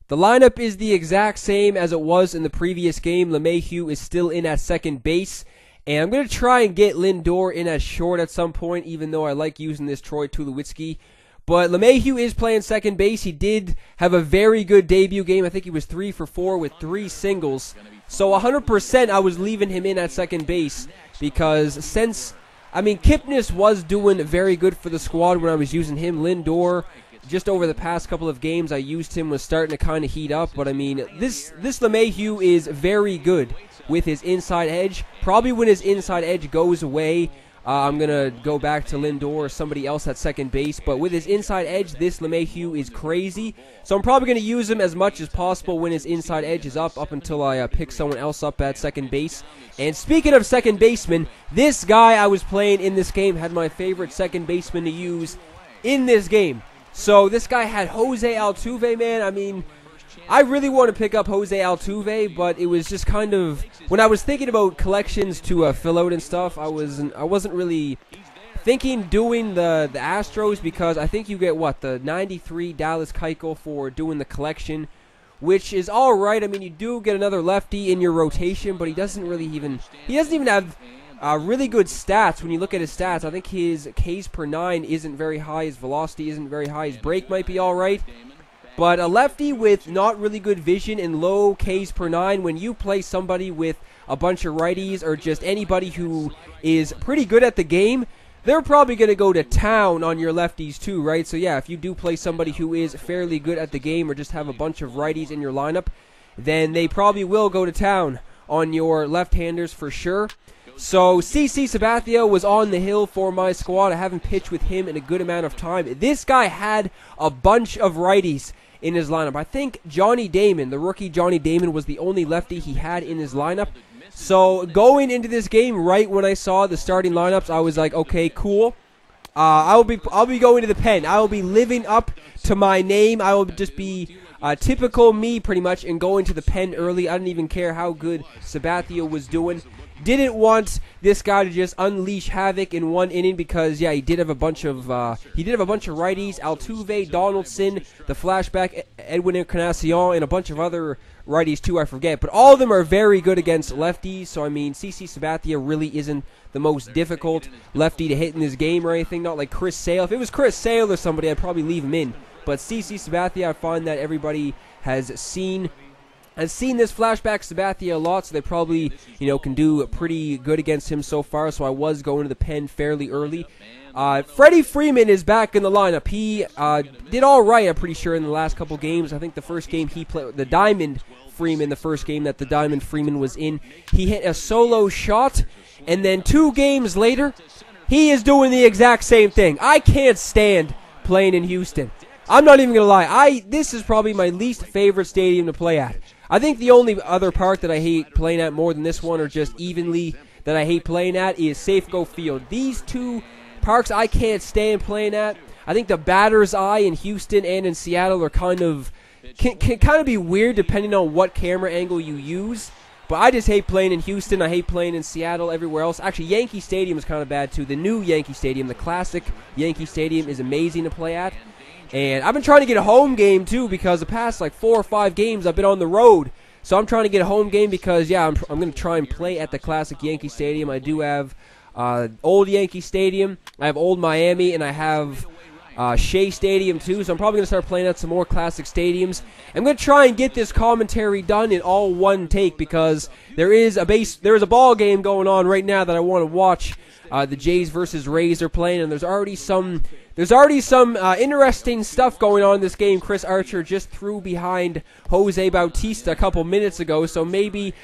The lineup is the exact same as it was in the previous game. LeMahieu is still in at second base. And I'm going to try and get Lindor in at short at some point, even though I like using this Troy Tulowitzki. But LeMahieu is playing second base. He did have a very good debut game. I think he was 3 for 4 with 3 singles. So 100% I was leaving him in at second base because Kipnis was doing very good for the squad when I was using him. Lindor, just over the past couple of games I used him, was starting to kind of heat up. But I mean, this LeMahieu is very good with his inside edge. Probably when his inside edge goes away, I'm going to go back to Lindor or somebody else at second base. But with his inside edge, this LeMahieu is crazy. So I'm probably going to use him as much as possible when his inside edge is up until I pick someone else up at second base. And speaking of second baseman, this guy I was playing in this game had my favorite second baseman to use in this game. So this guy had Jose Altuve, man. I mean, I really want to pick up Jose Altuve, but it was just kind of, when I was thinking about collections to fill out and stuff, I wasn't really thinking doing the Astros, because I think you get the 93 Dallas Keuchel for doing the collection, which is all right. I mean, you do get another lefty in your rotation, but he doesn't even have really good stats. When you look at his stats, I think his Ks per 9 isn't very high, his velocity isn't very high, his break might be all right. But a lefty with not really good vision and low Ks per 9, when you play somebody with a bunch of righties or just anybody who is pretty good at the game, they're probably going to go to town on your lefties too, right? So yeah, if you do play somebody who is fairly good at the game or just have a bunch of righties in your lineup, then they probably will go to town on your left-handers for sure. So CC Sabathia was on the hill for my squad. I haven't pitched with him in a good amount of time. This guy had a bunch of righties in his lineup. I think Johnny Damon, the rookie Johnny Damon, was the only lefty he had in his lineup. So going into this game, right when I saw the starting lineups, I was like, okay, cool. I'll be going to the pen. I will be living up to my name. I will just be typical me pretty much and going to the pen early. I didn't even care how good Sabathia was doing. Didn't want this guy to just unleash havoc in one inning because, yeah, he did have a bunch of righties. Altuve, Donaldson, the flashback Edwin Encarnacion, and a bunch of other righties too, I forget. But all of them are very good against lefties. So I mean, CC Sabathia really isn't the most difficult lefty to hit in this game or anything. Not like Chris Sale. If it was Chris Sale or somebody, I'd probably leave him in. But CC Sabathia, I find that everybody has seen this flashback Sabathia a lot, so they probably, can do pretty good against him so far. So I was going to the pen fairly early. Freddie Freeman is back in the lineup. He did all right, I'm pretty sure, in the last couple games. I think the first game he played, the Diamond Freeman, the first game that the Diamond Freeman was in, he hit a solo shot, and then 2 games later, he is doing the exact same thing. I can't stand playing in Houston. I'm not even going to lie. This is probably my least favorite stadium to play at. I think the only other park that I hate playing at more than this one, or just evenly that I hate playing at, is Safeco Field. These 2 parks I can't stand playing at. I think the batter's eye in Houston and in Seattle are can kind of be weird depending on what camera angle you use. But I just hate playing in Houston. I hate playing in Seattle, everywhere else. Actually, Yankee Stadium is kind of bad too. The new Yankee Stadium, the classic Yankee Stadium, is amazing to play at. And I've been trying to get a home game too, because the past 4 or 5 games I've been on the road. So I'm trying to get a home game because, yeah, I'm going to try and play at the classic Yankee Stadium. I do have old Yankee Stadium, I have old Miami, and I have Shea Stadium too. So I'm probably going to start playing at some more classic stadiums. I'm going to try and get this commentary done in all one take, because there is a ball game going on right now that I want to watch. The Jays versus Rays are playing, and there's already some interesting stuff going on in this game. Chris Archer just threw behind Jose Bautista a couple minutes ago, so maybe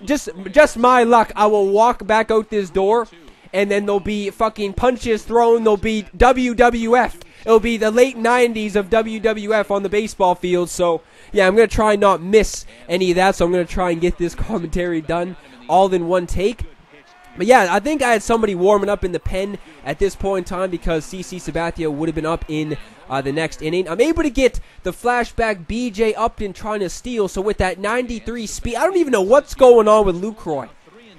just my luck, I will walk back out this door, and then there'll be fucking punches thrown. There'll be WWF. It'll be the late 90s of WWF on the baseball field. So yeah, I'm gonna try and not miss any of that. So I'm gonna try and get this commentary done all in one take. But yeah, I think I had somebody warming up in the pen at this point in time, because CC Sabathia would have been up in the next inning. I'm able to get the flashback BJ Upton trying to steal. So with that 93 speed, I don't even know what's going on with Lucroy.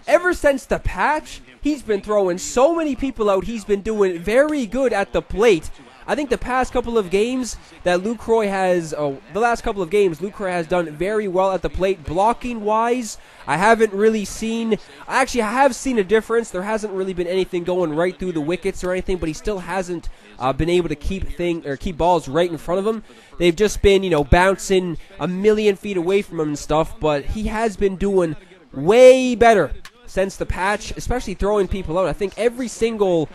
Ever since the patch, he's been throwing so many people out. He's been doing very good at the plate. I think the past couple of games that Lucroy has, the last couple of games, Lucroy has done very well at the plate. Blocking-wise, I haven't really seen, I have seen a difference. There hasn't really been anything going right through the wickets or anything, but he still hasn't been able to keep balls right in front of him. They've just been, you know, bouncing a million feet away from him and stuff, but he has been doing way better since the patch, especially throwing people out. I think every single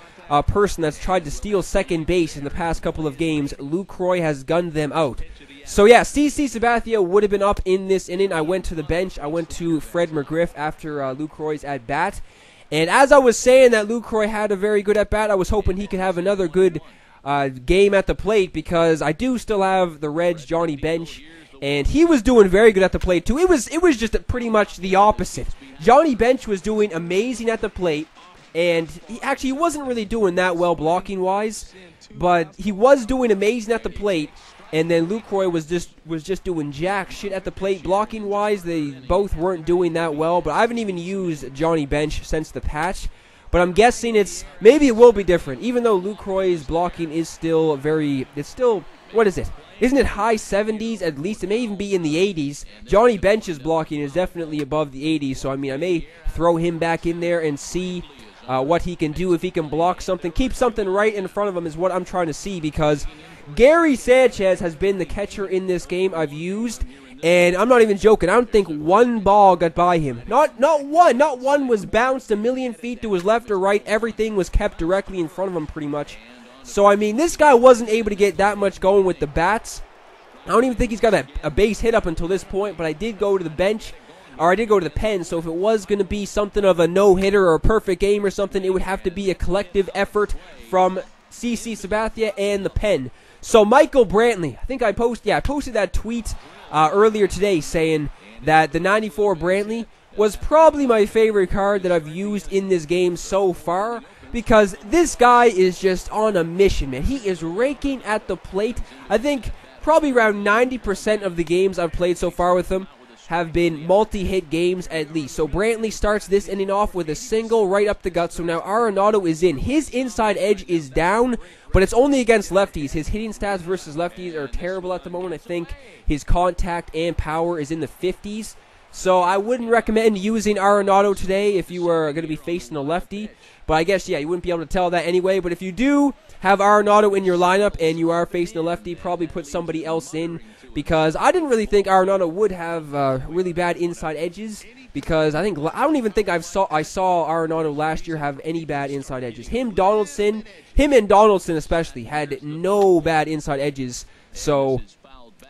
person that's tried to steal second base in the past couple of games, Lucroy has gunned them out. So yeah, CC Sabathia would have been up in this inning. I went to the bench. I went to Fred McGriff after Lucroy's at bat. And as I was saying that Lucroy had a very good at bat, I was hoping he could have another good game at the plate, because I do still have the Reds Johnny Bench, and he was doing very good at the plate too. It was just pretty much the opposite. Johnny Bench was doing amazing at the plate, and he wasn't really doing that well blocking wise, but he was doing amazing at the plate. And then Lucroy was just doing jack shit at the plate. Blocking wise, they both weren't doing that well, but I haven't even used Johnny Bench since the patch. But I'm guessing maybe it will be different, even though Lucroy's blocking is still what is it? Isn't it high 70s at least? It may even be in the 80s. Johnny Bench's blocking is definitely above the 80s, so I mean, I may throw him back in there and see what he can do, if he can block something. Keep something right in front of him is what I'm trying to see, because Gary Sanchez has been the catcher in this game I've used, and I'm not even joking. I don't think one ball got by him. Not one was bounced a million feet to his left or right. Everything was kept directly in front of him pretty much. So, I mean, this guy wasn't able to get that much going with the bats. I don't even think he's got a base hit up until this point, but I did go to the bench, or I did go to the pen, so if it was going to be something of a no-hitter or a perfect game or something, it would have to be a collective effort from CC Sabathia and the pen. So Michael Brantley, I think I posted that tweet earlier today saying that the 94 Brantley was probably my favorite card that I've used in this game so far, because this guy is just on a mission, man. He is raking at the plate. I think probably around 90% of the games I've played so far with him have been multi-hit games at least. So Brantley starts this inning off with a single right up the gut. So now Arenado is in. His inside edge is down, but it's only against lefties. His hitting stats versus lefties are terrible at the moment. I think his contact and power is in the 50s. So I wouldn't recommend using Arenado today if you were going to be facing a lefty. But I guess, yeah, you wouldn't be able to tell that anyway. But if you do have Arenado in your lineup and you are facing a lefty, probably put somebody else in, because I didn't really think Arenado would have really bad inside edges, because I don't even think I saw Arenado last year have any bad inside edges. Him and Donaldson especially had no bad inside edges. So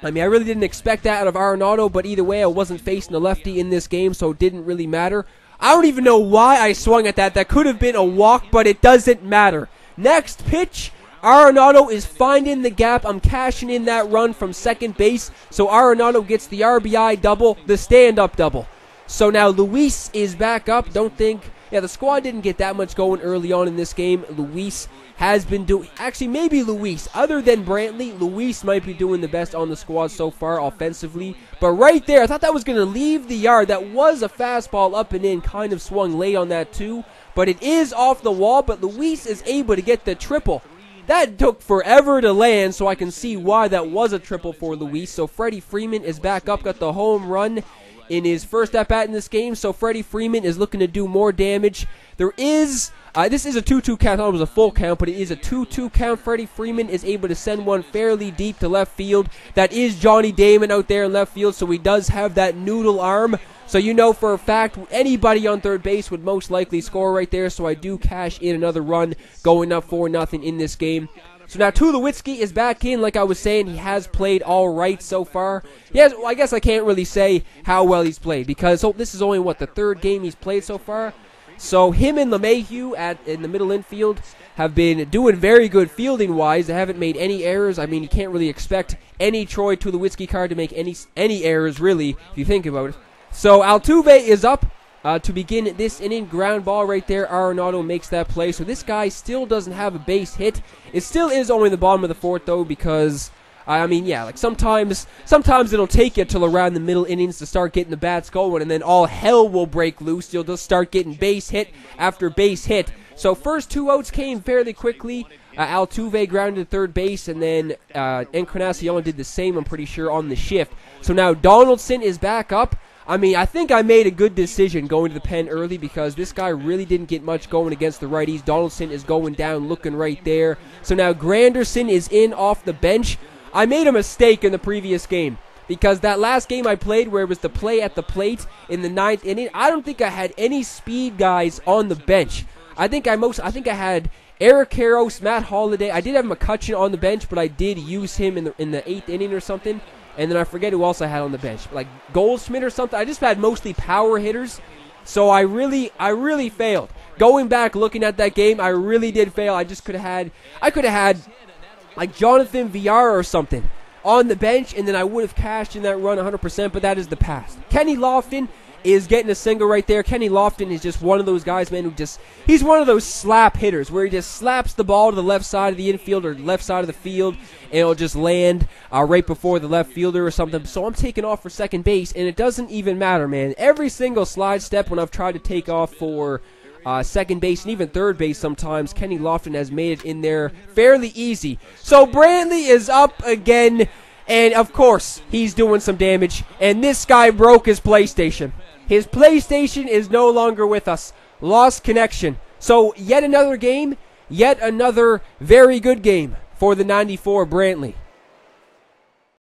I mean, I really didn't expect that out of Arenado, but either way, I wasn't facing a lefty in this game, so it didn't really matter. I don't even know why I swung at that. That could have been a walk, but it doesn't matter. Next pitch, Arenado is finding the gap. I'm cashing in that run from second base, so Arenado gets the RBI double, the stand-up double. So now Luis is back up. The squad didn't get that much going early on in this game. Luis has been doing, actually maybe Luis, other than Brantley, Luis might be doing the best on the squad so far offensively. But right there, I thought that was going to leave the yard. That was a fastball up and in, kind of swung late on that too. But it is off the wall, but Luis is able to get the triple. That took forever to land, so I can see why that was a triple for Luis. So Freddie Freeman is back up, got the home run in his first at-bat in this game, so Freddie Freeman is looking to do more damage. There is, this is a 2-2 count. I thought it was a full count, but it is a 2-2 count. Freddie Freeman is able to send one fairly deep to left field. That is Johnny Damon out there in left field, so he does have that noodle arm. So you know for a fact anybody on third base would most likely score right there, so I do cash in another run, going up 4-0 in this game. So now Tulowitzki is back in. Like I was saying, he has played all right so far. Yes, well, I guess I can't really say how well he's played, because this is only, the third game he's played so far. So him and LeMahieu in the middle infield have been doing very good fielding-wise. They haven't made any errors. I mean, you can't really expect any Troy Tulowitzki card to make any errors, really, if you think about it. So Altuve is up to begin this inning. Ground ball right there. Arenado makes that play. So this guy still doesn't have a base hit. It still is only the bottom of the fourth, though, because, I mean, yeah, like sometimes it'll take you till around the middle innings to start getting the bats going, and then all hell will break loose. You'll just start getting base hit after base hit. So first two outs came fairly quickly. Altuve grounded to third base, and then Encarnacion did the same, I'm pretty sure, on the shift. So now Donaldson is back up. I mean, I think I made a good decision going to the pen early because this guy really didn't get much going against the righties. Donaldson is going down, looking right there. So now Granderson is in off the bench. I made a mistake in the previous game because that last game I played where it was the play at the plate in the 9th inning, I don't think I had any speed guys on the bench. I think I had Eric Karros, Matt Holliday. I did have McCutchen on the bench, but I did use him in the 8th inning or something. And then I forget who else I had on the bench, like Goldschmidt or something. I just had mostly power hitters, so I really failed. Going back looking at that game, I really did fail. I could have had like Jonathan Villar or something on the bench, and then I would have cashed in that run 100%. But that is the past. Kenny Lofton is getting a single right there. Kenny Lofton is just one of those guys, man, he's one of those slap hitters where he just slaps the ball to the left side of the infield or left side of the field, and it'll just land right before the left fielder or something. So I'm taking off for second base, and it doesn't even matter, man. Every single slide step when I've tried to take off for second base and even third base sometimes, Kenny Lofton has made it in there fairly easy. So Brantley is up again, and of course he's doing some damage, and this guy broke his PlayStation. His PlayStation is no longer with us. Lost connection. So yet another game, yet another very good game for the 94 Brantley.